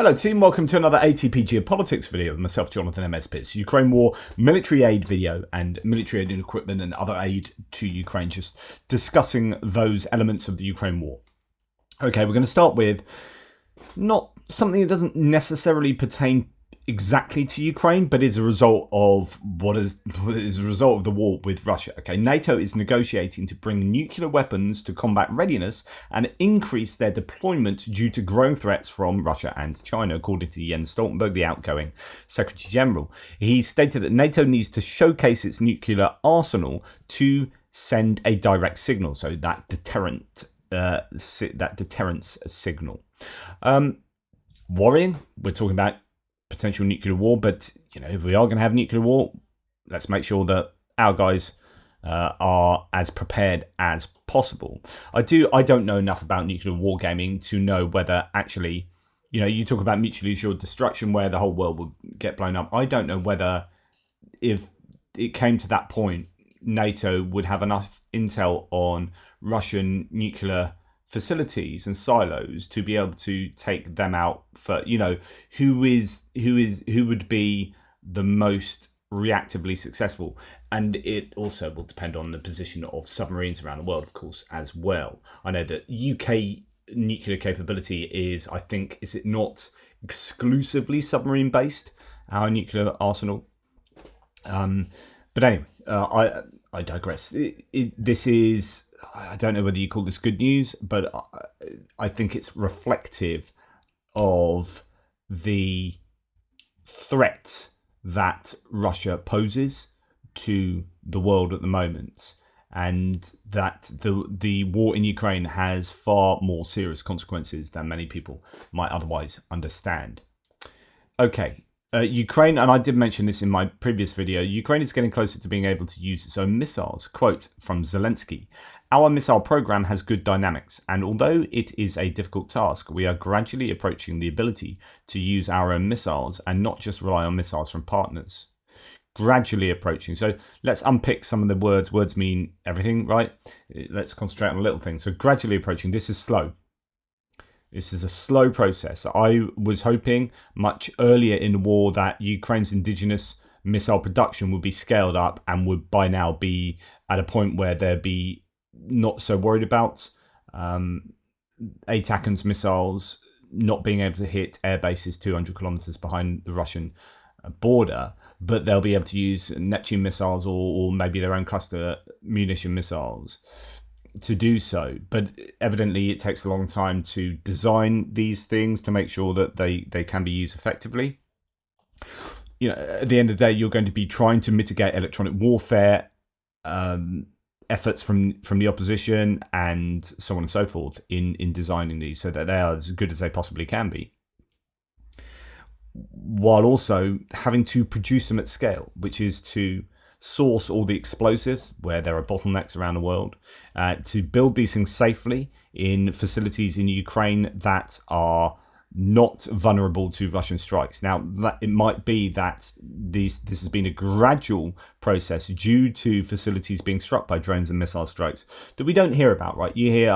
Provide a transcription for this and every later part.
Hello team, welcome to another ATP Geopolitics video with myself, Jonathan M.S. Pitts. Ukraine War military aid video and military aid and equipment and other aid to Ukraine, just discussing those elements of the Ukraine war. Okay, we're going to start with not something that doesn't necessarily pertain exactly to Ukraine, but is a result of a result of the war with Russia. Okay, NATO is negotiating to bring nuclear weapons to combat readiness and increase their deployment due to growing threats from Russia and China, according to Jens Stoltenberg, the outgoing Secretary General. He stated that NATO needs to showcase its nuclear arsenal to send a direct signal, so that deterrence signal. Worrying. We're talking about potential nuclear war, but if we are going to have nuclear war, let's make sure that our guys are as prepared as possible. I don't know enough about nuclear wargaming to know whether actually, you talk about mutually assured destruction where the whole world will get blown up. I don't know whether, if it came to that point, NATO would have enough intel on Russian nuclear facilities and silos to be able to take them out for, who would be the most reactively successful. And it also will depend on the position of submarines around the world, of course, as well. I know that UK nuclear capability is it not exclusively submarine based, our nuclear arsenal? But anyway, I digress. This is, I don't know whether you call this good news, but I think it's reflective of the threat that Russia poses to the world at the moment, and that the war in Ukraine has far more serious consequences than many people might otherwise understand. Okay. Ukraine, and I did mention this in my previous video, Ukraine is getting closer to being able to use its own missiles. Quote from Zelensky: "Our missile program has good dynamics, and although it is a difficult task, we are gradually approaching the ability to use our own missiles and not just rely on missiles from partners." Gradually approaching. So let's unpick some of the words. Words mean everything, right? Let's concentrate on a little thing. So gradually approaching. This is slow. This is a slow process. I was hoping much earlier in the war that Ukraine's indigenous missile production would be scaled up and would by now be at a point where they'd be not so worried about ATACMS missiles not being able to hit air bases 200 kilometers behind the Russian border, but they'll be able to use Neptune missiles or maybe their own cluster munition missiles to do so. But evidently it takes a long time to design these things to make sure that they can be used effectively. At the end of the day, you're going to be trying to mitigate electronic warfare efforts from the opposition and so on and so forth in designing these so that they are as good as they possibly can be, while also having to produce them at scale, which is to source all the explosives where there are bottlenecks around the world, to build these things safely in facilities in Ukraine that are not vulnerable to Russian strikes. Now, it might be that this has been a gradual process due to facilities being struck by drones and missile strikes that we don't hear about, right? You hear,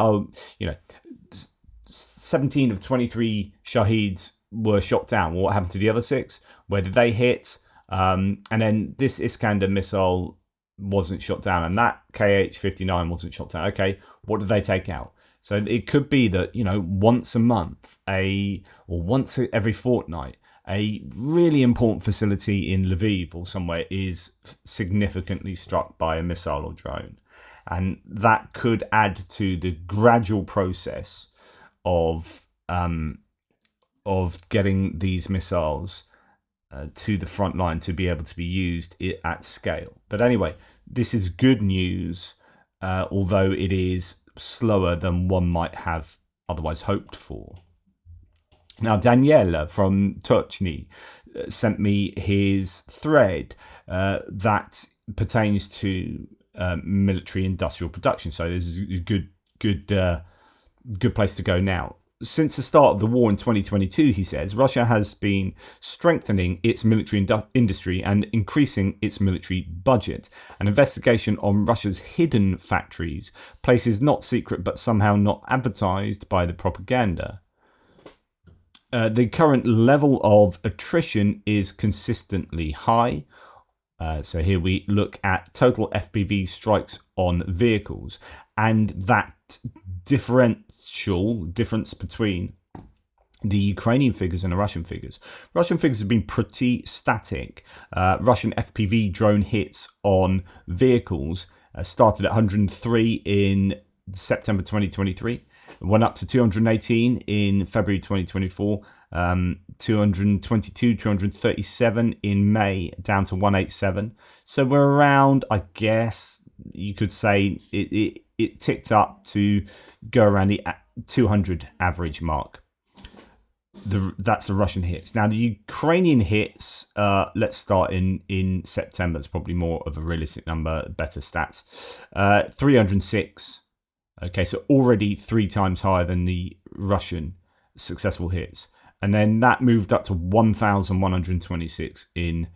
17 of 23 Shaheeds were shot down. Well, what happened to the other 6? Where did they hit? And then this Iskander missile wasn't shot down, and that KH-59 wasn't shot down. Okay, what did they take out? So it could be that, once a month, or once every fortnight, a really important facility in Lviv or somewhere is significantly struck by a missile or drone. And that could add to the gradual process of getting these missiles to the front line to be able to be used at scale. But anyway, this is good news, although it is slower than one might have otherwise hoped for. Now, Daniela from Tochny sent me his thread that pertains to military industrial production. So this is a good place to go now. Since the start of the war in 2022, he says, Russia has been strengthening its military industry and increasing its military budget. An investigation on Russia's hidden factories, places not secret but somehow not advertised by the propaganda. The current level of attrition is consistently high. So here we look at total FPV strikes on vehicles, and that difference between the Ukrainian figures and the Russian figures. Russian figures have been pretty static. Russian FPV drone hits on vehicles started at 103 in September 2023, went up to 218 in February 2024, 222, 237 in May, down to 187. So we're around, I guess you could say, it ticked up to go around the 200 average mark. That's the Russian hits. Now the Ukrainian hits, let's start in September. It's probably more of a realistic number, better stats. 306. Okay, so already 3 times higher than the Russian successful hits. And then that moved up to 1,126 in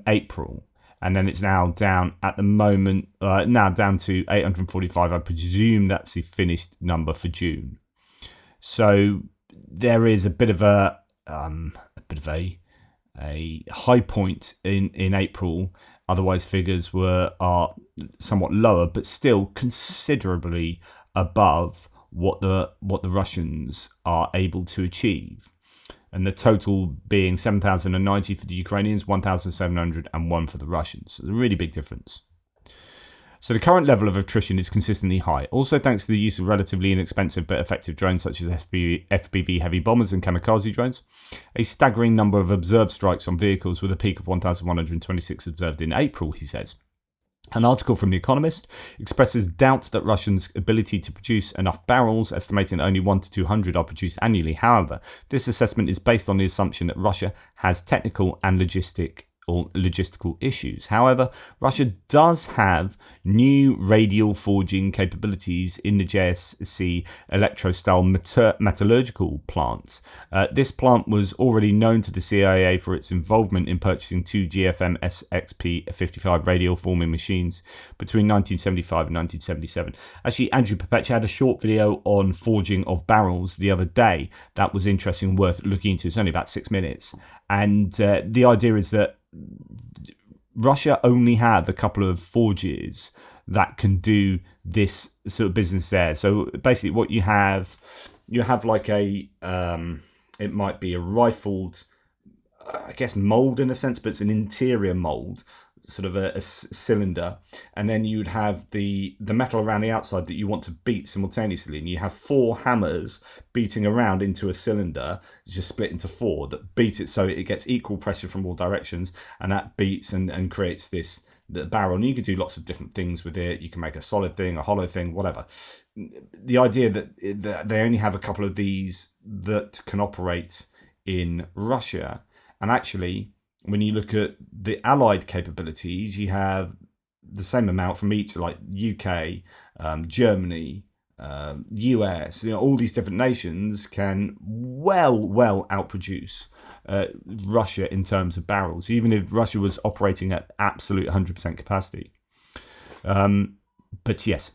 April. And then it's now down at the moment, now down to 845. I presume that's the finished number for June. So there is a bit of a high point in April. Otherwise, figures are somewhat lower, but still considerably above what the Russians are able to achieve. And the total being 7,090 for the Ukrainians, 1,701 for the Russians. So a really big difference. So the current level of attrition is consistently high, also thanks to the use of relatively inexpensive but effective drones such as FPV heavy bombers and kamikaze drones. A staggering number of observed strikes on vehicles with a peak of 1,126 observed in April, he says. An article from The Economist expresses doubt that Russia's ability to produce enough barrels, estimating only 1 to 200 are produced annually. However, this assessment is based on the assumption that Russia has technical and logistical issues. However, Russia does have new radial forging capabilities in the JSC electro-style metallurgical plant. This plant was already known to the CIA for its involvement in purchasing 2 GFM SXP-55 radial forming machines between 1975 and 1977. Actually, Andrew Perpetua had a short video on forging of barrels the other day that was interesting, worth looking into. It's only about 6 minutes. And the idea is that Russia only have a couple of forges that can do this sort of business there. So basically what you have like a, it might be a rifled, I guess, mold in a sense, but it's an interior mold, sort of a cylinder, and then you'd have the metal around the outside that you want to beat simultaneously, and you have 4 hammers beating around into a cylinder. It's just split into 4 that beat it so it gets equal pressure from all directions, and that beats and creates the barrel. And you can do lots of different things with it. You can make a solid thing, a hollow thing, whatever. The idea that they only have a couple of these that can operate in Russia, and actually when you look at the allied capabilities, you have the same amount from each, like UK, Germany, US. All these different nations can well outproduce Russia in terms of barrels, even if Russia was operating at absolute 100% capacity. But yes,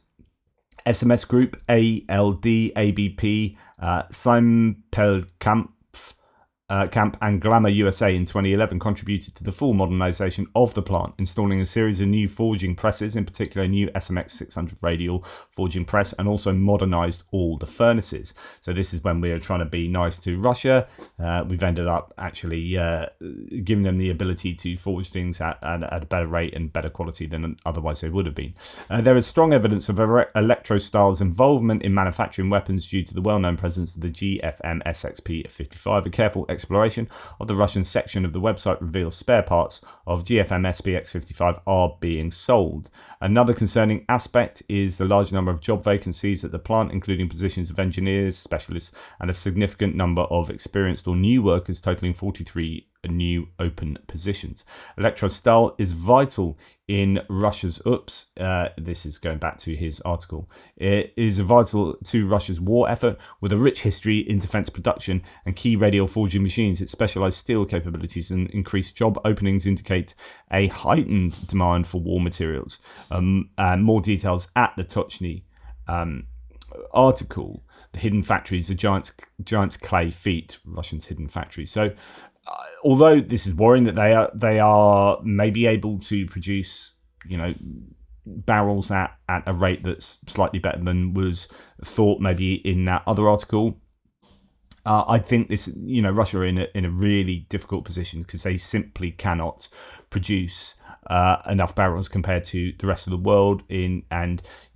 SMS Group, ALD, ABP, Seimpelkamp, Camp and Glamour USA in 2011 contributed to the full modernisation of the plant, installing a series of new forging presses, in particular a new SMX 600 radial forging press, and also modernised all the furnaces. So this is when we are trying to be nice to Russia. We've ended up actually giving them the ability to forge things at a better rate and better quality than otherwise they would have been. There is strong evidence of Electrostyle's involvement in manufacturing weapons due to the well-known presence of the GFM SXP-55. A careful exploration of the Russian section of the website reveals spare parts of GFM SPX-55 are being sold. Another concerning aspect is the large number of job vacancies at the plant, including positions of engineers, specialists, and a significant number of experienced or new workers, totaling 43 new open positions. Electrostyle is vital in Russia's this is going back to his article. It is vital to Russia's war effort, with a rich history in defense production and key radial forging machines. Its specialized steel capabilities and increased job openings indicate a heightened demand for war materials. And more details at the Tochny article. the hidden factories, the giant's clay feet, Russians' hidden factories. So, although this is worrying that they are maybe able to produce, barrels at a rate that's slightly better than was thought maybe in that other article. I think this, Russia are in a really difficult position because they simply cannot produce enough barrels compared to the rest of the world.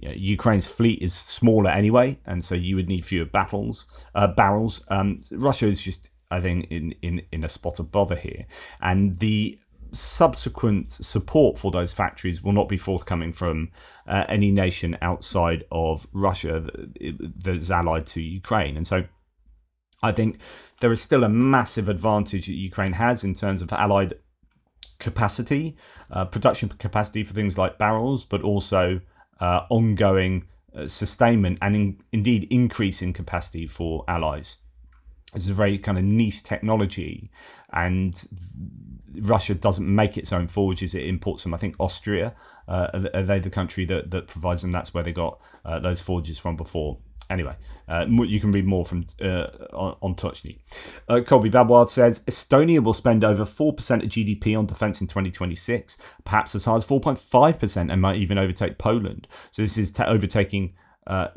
Ukraine's fleet is smaller anyway, and so you would need fewer barrels. Russia is just, I think, in a spot of bother here, and the subsequent support for those factories will not be forthcoming from any nation outside of Russia that is allied to Ukraine, and so I think there is still a massive advantage that Ukraine has in terms of allied capacity, production capacity for things like barrels, but also ongoing sustainment and indeed increasing capacity for allies. It's a very kind of niche technology, and Russia doesn't make its own forges; it imports them. I think Austria are they the country that provides them. That's where they got those forges from before. Anyway, you can read more from on Touchny. Colby Babward says Estonia will spend over 4% of GDP on defence in 2026, perhaps as high as 4.5%, and might even overtake Poland. So this is overtaking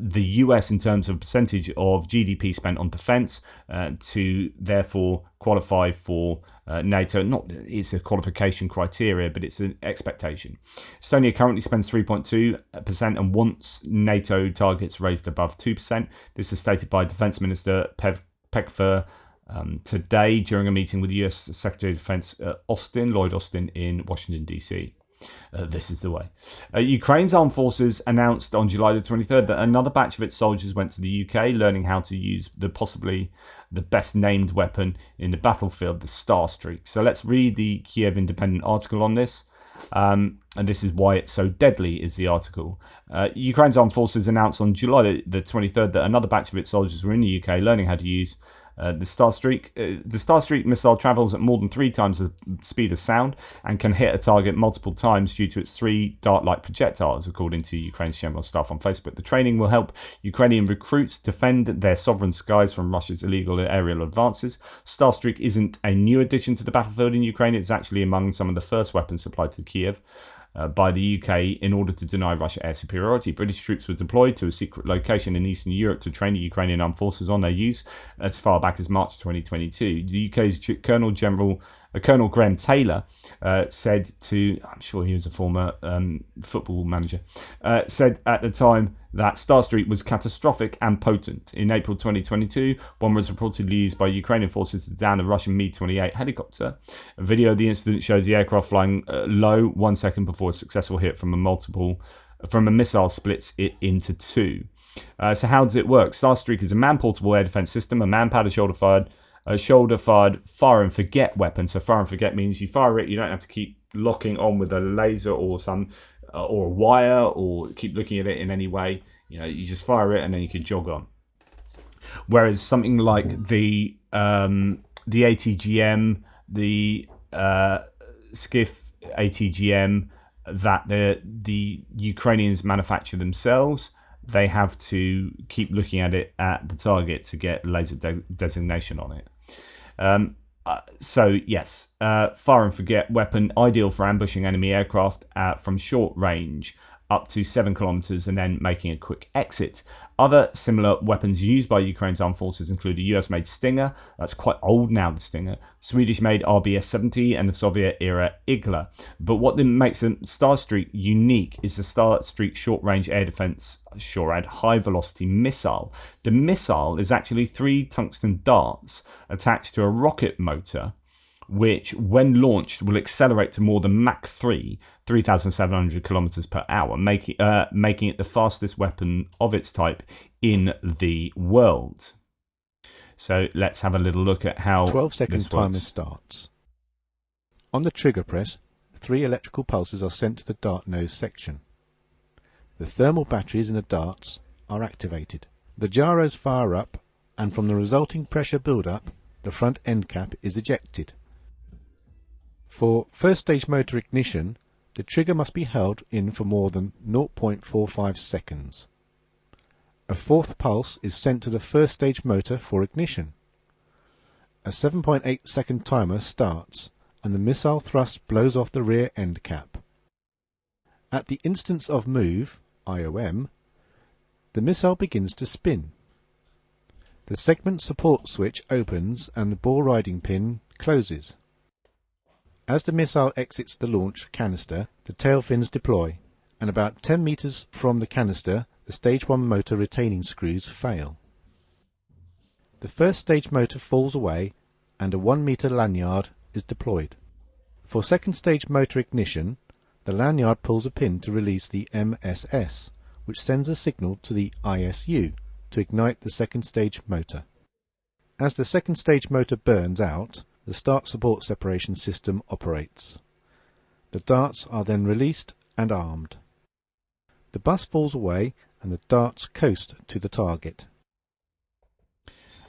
the US in terms of percentage of GDP spent on defence, to therefore qualify for NATO. Not it's a qualification criteria, but it's an expectation. Estonia currently spends 3.2% and wants NATO targets raised above 2%. This is stated by Defence Minister Pekfor today during a meeting with the US Secretary of Defence Lloyd Austin in Washington, D.C. This is the way. Ukraine's armed forces announced on July the 23rd that another batch of its soldiers went to the UK, learning how to use possibly the best named weapon in the battlefield, the Star Streak. So let's read the Kiev Independent article on this. And this is why it's so deadly, is the article. Ukraine's armed forces announced on July the 23rd that another batch of its soldiers were in the UK, learning how to use the Star Streak. The Star Streak missile travels at more than 3 times the speed of sound and can hit a target multiple times due to its 3 dart-like projectiles, according to Ukraine's General Staff on Facebook. The training will help Ukrainian recruits defend their sovereign skies from Russia's illegal aerial advances. Star Streak isn't a new addition to the battlefield in Ukraine. It's actually among some of the first weapons supplied to Kiev by the UK in order to deny Russia air superiority. British troops were deployed to a secret location in Eastern Europe to train the Ukrainian armed forces on their use as far back as March 2022. The UK's Colonel Graham Taylor said to, I'm sure he was a former football manager, said at the time that Star Streak was catastrophic and potent. In April 2022, one was reportedly used by Ukrainian forces to down a Russian Mi-28 helicopter. A video of the incident shows the aircraft flying low 1 second before a successful hit from a missile splits it into 2. So how does it work? Star Streak is a man-portable air defense system, a man-powered shoulder-fired fire and forget weapon. So fire and forget means you fire it, you don't have to keep locking on with a laser or a wire or keep looking at it in any way. You just fire it and then you can jog on. Whereas something like the ATGM, the Skiff ATGM that the Ukrainians manufacture themselves, they have to keep looking at it at the target to get laser designation on it. So yes, fire and forget weapon, ideal for ambushing enemy aircraft from short range up to 7 kilometers and then making a quick exit. Other similar weapons used by Ukraine's armed forces include a US-made Stinger, that's quite old now, the Stinger, Swedish-made RBS-70 and the Soviet-era Igla. But what makes the Star Streak unique is the Star Streak short-range air defense SHORAD high-velocity missile. The missile is actually 3 tungsten darts attached to a rocket motor, which, when launched, will accelerate to more than Mach 3, 3,700 kilometers per hour, making it the fastest weapon of its type in the world. So let's have a little look at how 12-second timer starts. On the trigger press, 3 electrical pulses are sent to the dart nose section. The thermal batteries in the darts are activated. The gyros fire up, and from the resulting pressure build-up, the front end cap is ejected. For first stage motor ignition, the trigger must be held in for more than 0.45 seconds. A fourth pulse is sent to the first stage motor for ignition. A 7.8 second timer starts and the missile thrust blows off the rear end cap. At the instance of move, IOM, the missile begins to spin. The segment support switch opens and the ball riding pin closes. As the missile exits the launch canister, the tail fins deploy, and about 10 meters from the canister, the stage 1 motor retaining screws fail. The first stage motor falls away and a 1 meter lanyard is deployed. For second stage motor ignition, the lanyard pulls a pin to release the MSS, which sends a signal to the ISU to ignite the second stage motor. As the second stage motor burns out, the start support separation system operates. The darts are then released and armed. The bus falls away and the darts coast to the target.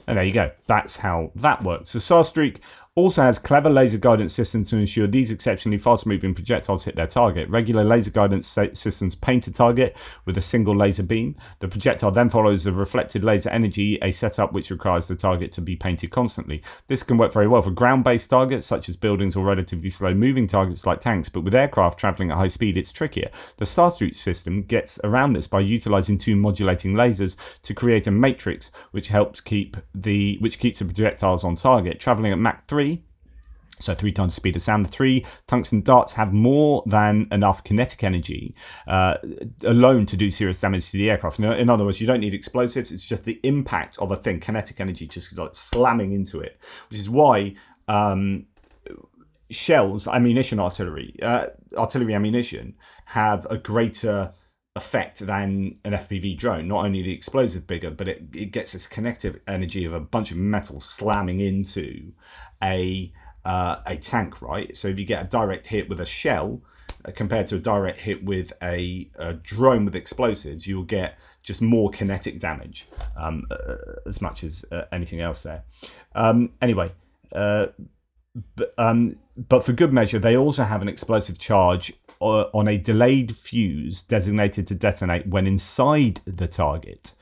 And there you go. That's how that works. The Starstreak also has clever laser guidance systems to ensure these exceptionally fast-moving projectiles hit their target. Regular laser guidance systems paint a target with a single laser beam. The projectile then follows the reflected laser energy, a setup which requires the target to be painted constantly. This can work very well for ground-based targets, such as buildings, or relatively slow-moving targets like tanks, but with aircraft travelling at high speed, it's trickier. The Starstreak system gets around this by utilising two modulating lasers to create a matrix which keeps the projectiles on target. Travelling at Mach 3, so 3 times the speed of sound, the 3 tungsten darts have more than enough kinetic energy alone to do serious damage to the aircraft. In other words, you don't need explosives, it's just the impact of a thing, kinetic energy just like slamming into it, which is why shells, artillery ammunition have a greater effect than an FPV drone. Not only the explosive bigger, but it gets this kinetic energy of a bunch of metal slamming into a tank, right? So if you get a direct hit with a shell compared to a direct hit with a drone with explosives, you'll get just more kinetic damage as much as anything else there. But for good measure, they also have an explosive charge on a delayed fuse designated to detonate when inside the target.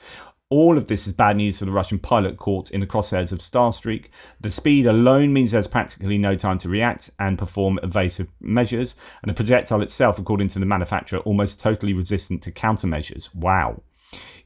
All of this is bad news for the Russian pilot caught in the crosshairs of Starstreak. The speed alone means there's practically no time to react and perform evasive measures, and the projectile itself, according to the manufacturer, almost totally resistant to countermeasures. Wow.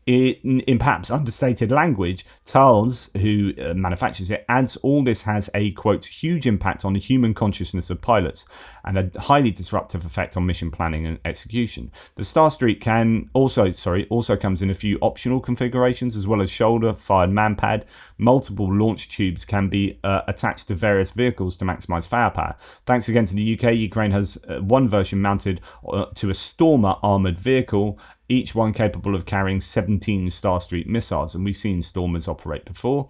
In perhaps understated language, Thales, who manufactures it, adds all this has a, quote, huge impact on the human consciousness of pilots and a highly disruptive effect on mission planning and execution. The Starstreak also comes in a few optional configurations, as well as shoulder-fired manpad. Multiple launch tubes can be attached to various vehicles to maximize firepower. Thanks again to the UK, Ukraine has one version mounted to a Stormer armored vehicle, each one capable of carrying 17 Starstreak missiles, and we've seen Stormers operate before.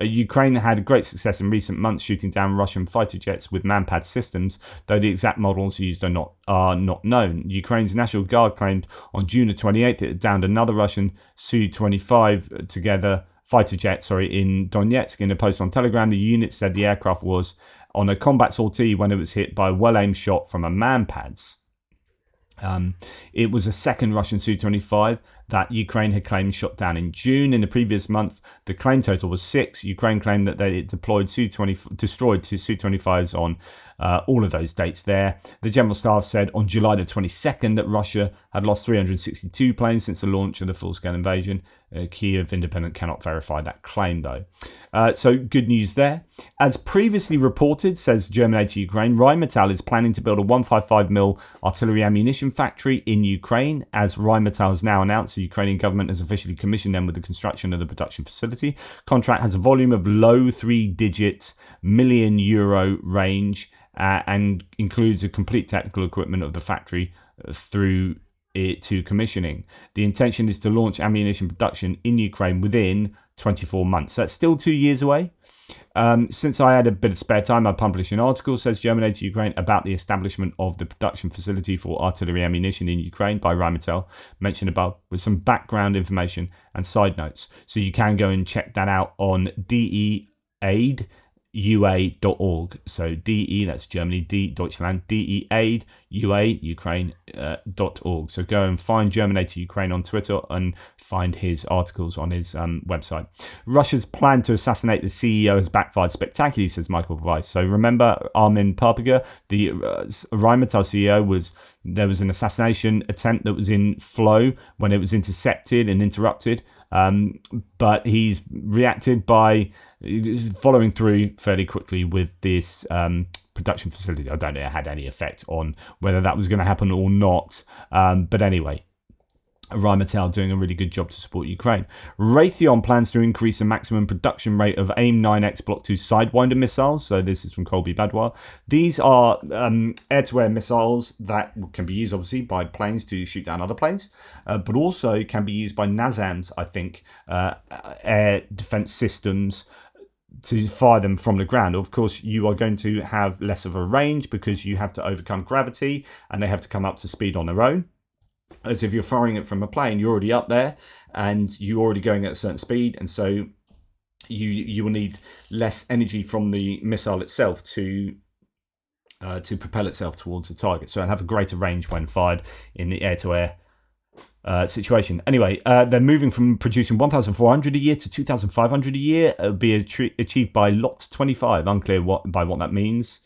Ukraine had great success in recent months shooting down Russian fighter jets with manpad systems, though the exact models used are not known. Ukraine's National Guard claimed on June 28th it downed another Russian Su-25 fighter jet in Donetsk. In a post on Telegram, the unit said the aircraft was on a combat sortie when it was hit by a well-aimed shot from a manpads. It was a second Russian Su-25 that Ukraine had claimed shot down in June. In the previous month, the claim total was 6. Ukraine claimed that they destroyed two Su-25s on all of those dates there. The General Staff said on July the 22nd that Russia had lost 362 planes since the launch of the full-scale invasion. Kiev Independent cannot verify that claim, though. So good news there. As previously reported, says German aid to Ukraine, Rheinmetall is planning to build a 155mm artillery ammunition factory in Ukraine. As Rheinmetall has now announced, the Ukrainian government has officially commissioned them with the construction of the production facility. Contract has a volume of low three-digit million euro range and includes the complete technical equipment of the factory through it to commissioning. The intention is to launch ammunition production in Ukraine within 24 months. That's still 2 years away. Since I had a bit of spare time, I published an article, says German aid to Ukraine, about the establishment of the production facility for artillery ammunition in Ukraine by Rheinmetall, mentioned above, with some background information and side notes. So you can go and check that out on DE Aid ua.org. So DE, that's Germany, D, Deutschland, DEA, UA, Ukraine, .org. So go and find Germinator Ukraine on Twitter and find his articles on his website. Russia's plan to assassinate the CEO has backfired spectacularly, says Michael Weiss. So remember Armin Papiga, the Rheinmetall CEO, there was an assassination attempt that was in flow when it was intercepted and interrupted. But he's reacted by following through fairly quickly with this production facility. I don't know if it had any effect on whether that was going to happen or not. But anyway, Rheinmetall doing a really good job to support Ukraine. Raytheon plans to increase the maximum production rate of AIM-9X Block 2 Sidewinder missiles. So this is from Colby Badwell. These are air-to-air missiles that can be used, obviously, by planes to shoot down other planes, but also can be used by NASAMS, I think, air defense systems, to fire them from the ground. Of course, you are going to have less of a range because you have to overcome gravity and they have to come up to speed on their own. As if you're firing it from a plane, you're already up there and you're already going at a certain speed, and so you will need less energy from the missile itself to propel itself towards the target. So it'll have a greater range when fired in the air-to-air situation. Anyway, they're moving from producing 1,400 a year to 2,500 a year. It'll be achieved by Lot 25. Unclear what that means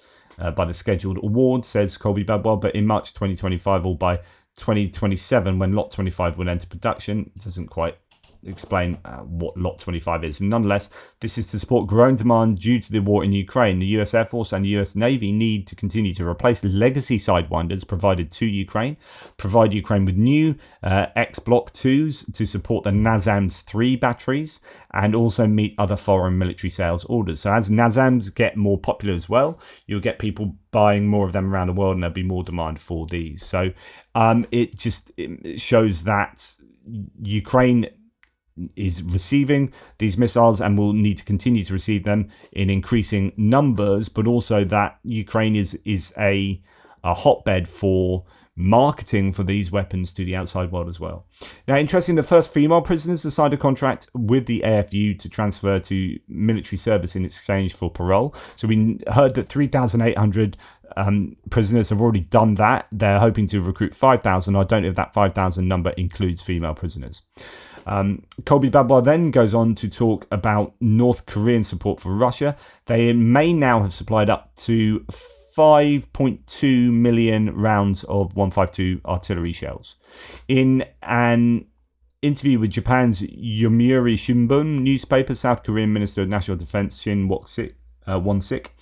by the scheduled award, says Colby Badwell, but in March 2025 or by 2027 when Lot 25 will enter production. It doesn't quite explain what Lot 25 is. Nonetheless, this is to support growing demand due to the war in Ukraine. The US Air Force and the US Navy need to continue to replace legacy Sidewinders provided to Ukraine, provide Ukraine with new X Block 2s to support the NASAMS 3 batteries, and also meet other foreign military sales orders. So as NASAMS get more popular as well, you'll get people buying more of them around the world and there'll be more demand for these. So it shows that Ukraine is receiving these missiles and will need to continue to receive them in increasing numbers, but also that Ukraine is a hotbed for marketing for these weapons to the outside world as well. Now, interesting, the first female prisoners have signed a contract with the AFU to transfer to military service in exchange for parole. So we heard that 3,800 prisoners have already done that. They're hoping to recruit 5,000. I don't know if that 5,000 number includes female prisoners. Colby Badwell then goes on to talk about North Korean support for Russia. They may now have supplied up to 5.2 million rounds of 152 artillery shells. In an interview with Japan's Yomiuri Shimbun newspaper, South Korean Minister of National Defense Shin Won-sik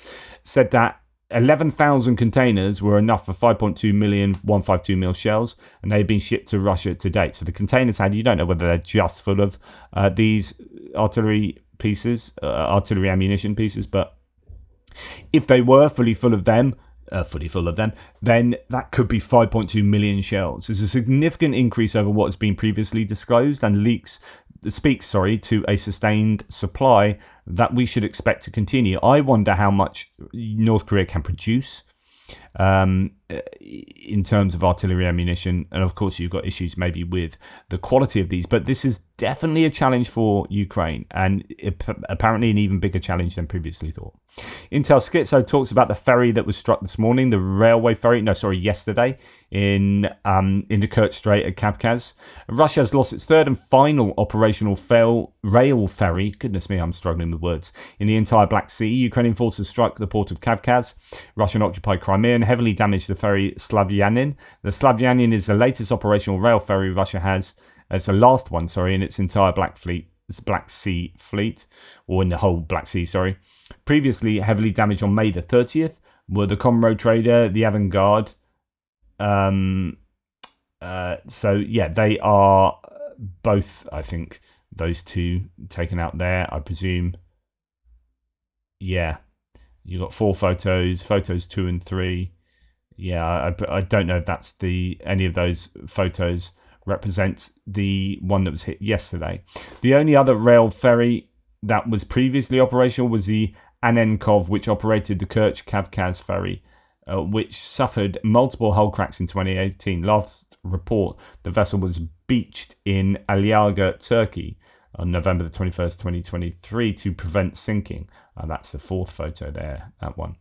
said that 11,000 containers were enough for 5.2 million 152 mil shells, and they've been shipped to Russia to date. So the containers you don't know whether they're just full of these artillery pieces, artillery ammunition pieces, but if they were fully full of them, then that could be 5.2 million shells. It's a significant increase over what has been previously disclosed and speaks to a sustained supply that we should expect to continue. I wonder how much North Korea can produce in terms of artillery ammunition, and of course you've got issues maybe with the quality of these, but this is definitely a challenge for Ukraine, and apparently an even bigger challenge than previously thought. Intel Schizo talks about the ferry that was struck this morning, the railway ferry, yesterday in the Kerch Strait at Kavkaz. Russia has lost its third and final operational rail ferry, goodness me, I'm struggling with words, in the entire Black Sea. Ukrainian forces struck the port of Kavkaz, Russian-occupied Crimea, and heavily damaged the ferry Slavyanin. The Slavyanin is the latest operational rail ferry Russia has. It's the last one, in its entire Black Sea fleet, or in the whole Black Sea, Previously heavily damaged on May the 30th were the Conroe trader, the Avangard. They are both, I think, those two taken out there, I presume. Yeah, you got 4 photos 2 and 3. Yeah, I don't know if that's any of those photos represent the one that was hit yesterday. The only other rail ferry that was previously operational was the Anenkov, which operated the Kerch Kavkaz ferry, which suffered multiple hull cracks in 2018. Last report, the vessel was beached in Aliaga, Turkey on November the 21st, 2023 to prevent sinking. That's the fourth photo there, that one.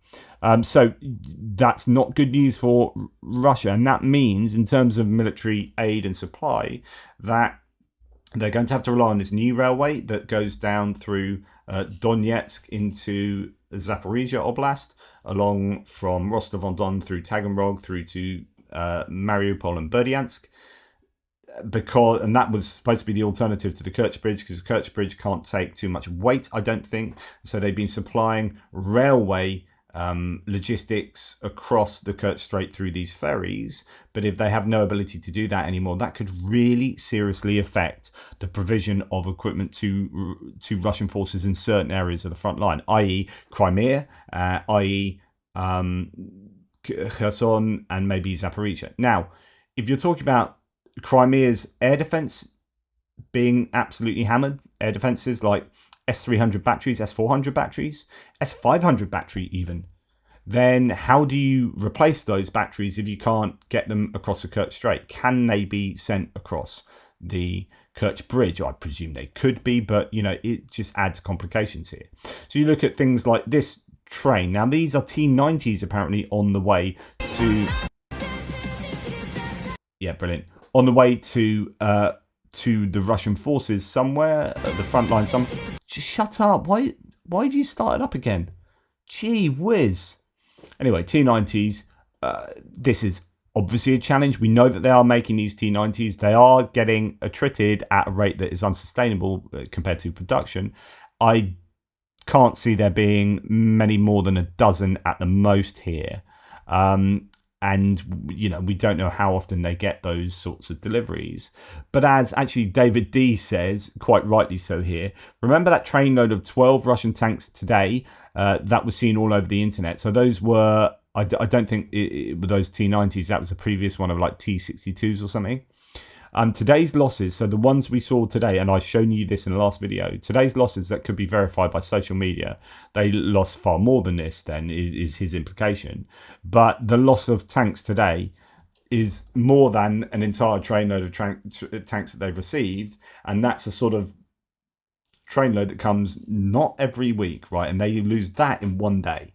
So that's not good news for Russia. And that means, in terms of military aid and supply, that they're going to have to rely on this new railway that goes down through Donetsk into Zaporizhia Oblast, along from Rostov-on-Don through Taganrog through to Mariupol and Berdyansk. And that was supposed to be the alternative to the Kerch Bridge, because the Kerch Bridge can't take too much weight, I don't think. So they've been supplying railway logistics across the Kerch Strait through these ferries. But if they have no ability to do that anymore, that could really seriously affect the provision of equipment to Russian forces in certain areas of the front line, i.e. Crimea, i.e. Kherson, and maybe Zaporizhia. Now, if you're talking about Crimea's air defense being absolutely hammered, air defenses like S-300 batteries, S-400 batteries, S-500 battery even, then how do you replace those batteries if you can't get them across the Kerch Strait? Can they be sent across the Kerch Bridge? I presume they could be, but it just adds complications here. So you look at things like this train. Now these are T-90s apparently on the way to... Yeah, brilliant. On the way to the Russian forces somewhere at the front line. Just shut up. Why have you started up again? Gee whiz. Anyway, T-90s. This is obviously a challenge. We know that they are making these T-90s. They are getting attrited at a rate that is unsustainable compared to production. I can't see there being many more than a dozen at the most here. And, we don't know how often they get those sorts of deliveries. But as actually David D says, quite rightly so here, remember that trainload of 12 Russian tanks today that was seen all over the internet? So those were, I don't think it were those T-90s. That was a previous one of like T-62s or something. Today's losses, so the ones we saw today, and I've shown you this in the last video, today's losses that could be verified by social media, they lost far more than this then, is his implication. But the loss of tanks today is more than an entire trainload of tanks that they've received, and that's a sort of trainload that comes not every week, right? And they lose that in one day.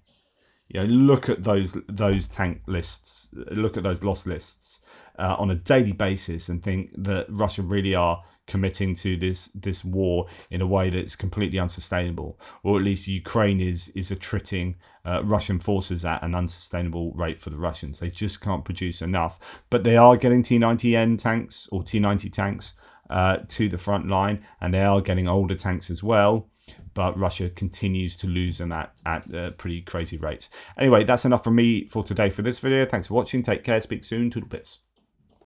Look at those tank lists, look at those loss lists on a daily basis, and think that Russia really are committing to this war in a way that's completely unsustainable, or at least Ukraine is attriting Russian forces at an unsustainable rate for the Russians. They just can't produce enough, but they are getting T-90N tanks or T-90 tanks to the front line, and they are getting older tanks as well. But Russia continues to lose them at pretty crazy rates. Anyway, that's enough from me for today for this video. Thanks for watching. Take care. Speak soon. Toodle piss.